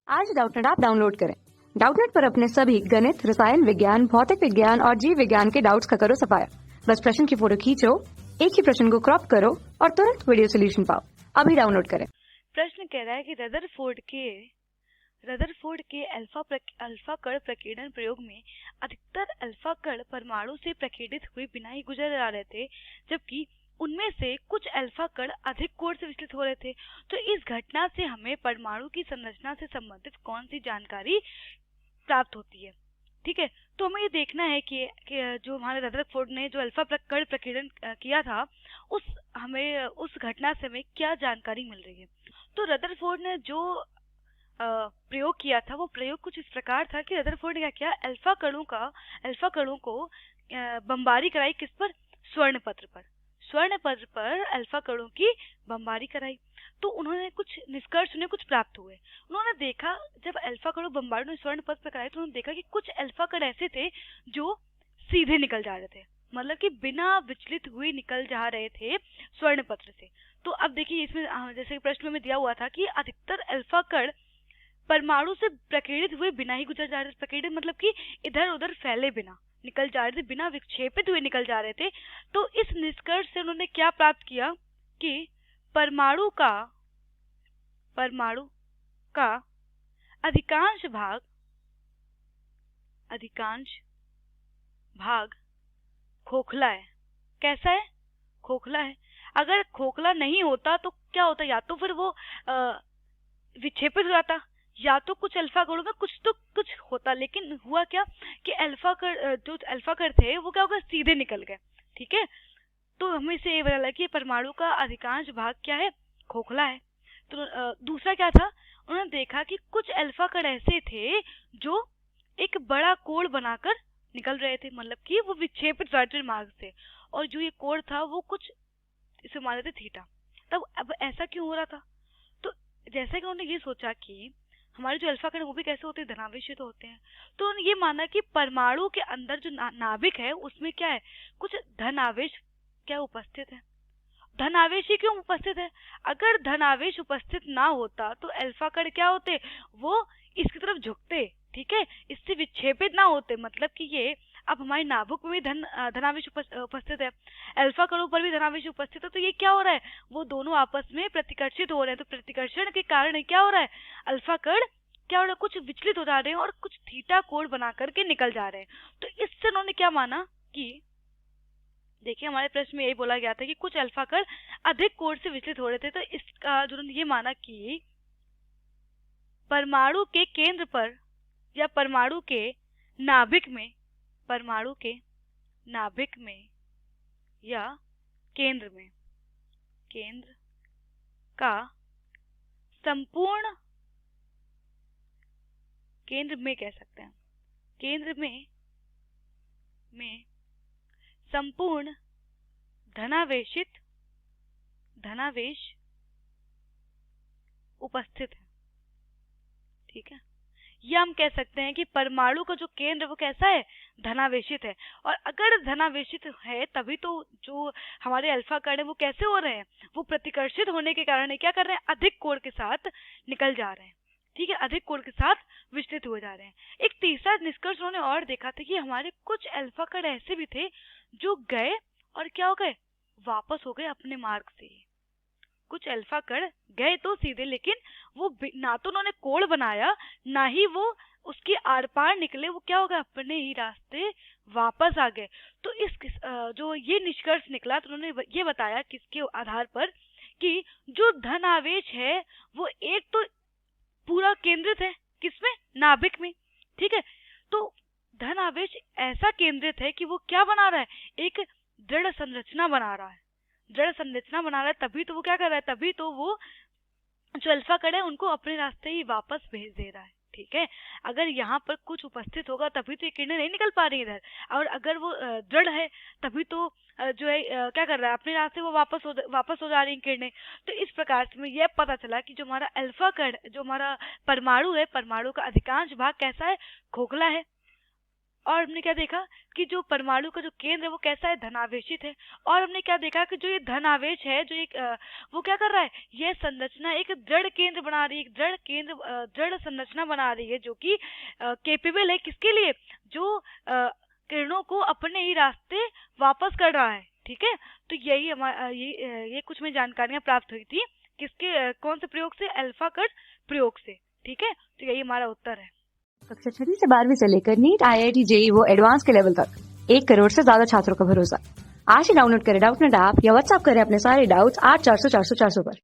आज Doubtnut app download करें। Doubtnut पर अपने सभी गणित, रसायन विज्ञान, भौतिक विज्ञान और जीव विज्ञान के डाउट्स का करो सफाया। बस प्रश्न की फोटो खींचो, एक ही प्रश्न को क्रॉप करो और तुरंत वीडियो सोल्यूशन पाओ। अभी डाउनलोड करें। प्रश्न कह रहा है कि रदरफोर्ड के अल्फा कण प्रकीर्णन प्रयोग में अधिकतर अल्फा कण परमाणु से प्रकीर्णित हुए बिना ही गुजर जा रहे थे, जबकि उनमें से कुछ अल्फा कण अधिक कोण से विचलित हो रहे थे। तो इस घटना से हमें परमाणु की संरचना से संबंधित कौन सी जानकारी प्राप्त होती है? ठीक है, तो हमें ये देखना है कि जो हमारे रदरफोर्ड ने जो अल्फा कण प्रकीर्णन किया था, हमें उस घटना से हमें क्या जानकारी मिल रही है। तो रदरफोर्ड ने जो प्रयोग किया था, वो प्रयोग कुछ इस प्रकार था कि रदरफोर्ड ने क्या किया, अल्फा कणों को बमबारी कराई किस पर? स्वर्ण पत्र पर अल्फा कणों की बमबारी कराई। तो उन्होंने कुछ निष्कर्ष उन्हें कुछ प्राप्त हुए। उन्होंने देखा, जब अल्फा कणों बमबारी ने स्वर्ण पत्र पर कराई, तो उन्होंने देखा कि कुछ अल्फा कण ऐसे थे जो सीधे निकल जा रहे थे, मतलब कि बिना विचलित हुए निकल जा रहे थे स्वर्ण पत्र से। तो अब देखिए, इसमें जैसे प्रश्न में दिया हुआ था कि अधिकतर अल्फा कण परमाणु से प्रकीर्णित हुए बिना ही गुजर जा रहे थे। प्रकीर्णित मतलब कि इधर उधर फैले बिना निकल जा रहे थे, बिना विक्षेपित हुए निकल जा रहे थे। तो इस निष्कर्ष से उन्होंने क्या प्राप्त किया कि परमाणु का अधिकांश भाग खोखला है। कैसा है? खोखला है। अगर खोखला नहीं होता तो क्या होता, या तो फिर वो विक्षेपित हो जाता, या तो कुछ अल्फा कणों में कुछ होता। लेकिन हुआ क्या कि जो अल्फा कण थे वो क्या हो गए, सीधे निकल गए। ठीक है, तो हमें से ये पता लगा कि परमाणु का अधिकांश भाग क्या है, खोखला है। तो दूसरा क्या था, उन्होंने देखा कि कुछ अल्फा कण ऐसे थे जो एक बड़ा कोण बनाकर निकल रहे थे, मतलब कि वो विक्षेपित राइट मार्ग से, और जो ये कोण था वो कुछ इसे मान लेते थीटा। तब अब ऐसा क्यों हो रहा था? तो जैसा कि उन्होंने ये सोचा कि हमारे जो अल्फा कण वो भी कैसे होते हैं, धनावेशित होते हैं। तो उन्होंने ये माना कि परमाणु के अंदर जो नाभिक है उसमें क्या है, कुछ धन आवेश क्या उपस्थित है। धन आवेश ही क्यों उपस्थित है? अगर धन आवेश उपस्थित ना होता तो अल्फा कण क्या होते, वो इसकी तरफ झुकते, ठीक है, इससे विक्षेपित ना होते। मतलब कि ये अब हमारे नाभिक में भी धनावेश उपस्थित है, अल्फा कणों पर भी धनावेश उपस्थित है। तो ये क्या हो रहा है, वो दोनों आपस में प्रतिकर्षित हो रहे हैं। तो प्रतिकर्षण के कारण क्या हो रहा है, अल्फा कण क्या हो रहा है, कुछ विचलित हो जा रहे हैं और कुछ थीटा कोण बना करके निकल जा रहे हैं। तो इससे उन्होंने क्या माना कि देखिए, हमारे प्रश्न में यही बोला गया था कि कुछ अल्फा कण अधिक कोण से विचलित हो रहे थे। तो इसका जो ये माना कि परमाणु के केंद्र पर या परमाणु के नाभिक में या केंद्र का संपूर्ण केंद्र में कह सकते हैं, केंद्र में संपूर्ण धनावेश उपस्थित है। ठीक है, या हम कह सकते हैं कि परमाणु का जो केंद्र वो कैसा है, धनावेशित है। और अगर धनावेशित है तभी तो जो हमारे अल्फा कण है वो कैसे हो रहे हैं, वो प्रतिकर्षित होने के कारण क्या कर रहे हैं, अधिक कोण के साथ निकल जा रहे हैं। ठीक है, अधिक कोण के साथ विचलित हो जा रहे हैं। एक तीसरा निष्कर्ष उन्होंने और देखा था कि हमारे कुछ अल्फा कण ऐसे भी थे जो गए और क्या हो गए, वापस हो गए अपने मार्ग से। कुछ अल्फा कण गए तो सीधे, लेकिन वो ना तो उन्होंने कोण बनाया, ना ही वो उसके आर पार निकले, वो क्या होगा, अपने ही रास्ते वापस आ गए। तो इस जो ये निष्कर्ष निकला, तो उन्होंने ये बताया किसके आधार पर कि जो धन आवेश है वो एक तो पूरा केंद्रित है किसमें, नाभिक में। ठीक है, तो धन आवेश ऐसा केंद्रित है कि वो क्या बना रहा है, एक दृढ़ संरचना बना रहा है। तभी तो वो क्या कर रहा है, तभी तो वो जो अल्फा कण है उनको अपने रास्ते ही वापस भेज दे रहा है। ठीक है, अगर यहाँ पर कुछ उपस्थित होगा तभी तो ये किरणें नहीं निकल पा रही इधर, और अगर वो दृढ़ है तभी तो जो है क्या कर रहा है, अपने रास्ते वो वापस हो जा रही किरणें। तो इस प्रकार से यह पता चला कि जो हमारा अल्फा कण, जो हमारा परमाणु है, परमाणु का अधिकांश भाग कैसा है, खोखला है। और हमने क्या देखा कि जो परमाणु का जो केंद्र है वो कैसा है, धनावेशित है। और हमने क्या देखा कि जो ये धनावेश है, जो एक वो क्या कर रहा है, ये संरचना एक दृढ़ केंद्र बना रही है, एक दृढ़ केंद्र दृढ़ संरचना बना रही है, जो कि केपेबल है किसके लिए, जो किरणों को अपने ही रास्ते वापस कर रहा है। ठीक है, तो यही हमारा ये कुछ में जानकारियां प्राप्त हुई थी किसके कौन से प्रयोग से, अल्फा कट प्रयोग से। ठीक है, तो यही हमारा उत्तर है। कक्षा 6 से 12वीं से लेकर नीट, IIT, JEE वो एडवांस के लेवल तक 1 करोड़ से ज्यादा छात्रों का भरोसा। आज ही डाउनलोड करें डाउटनेट ऐप या व्हाट्सएप करें अपने सारे डाउट्स 8400 400 400 पर।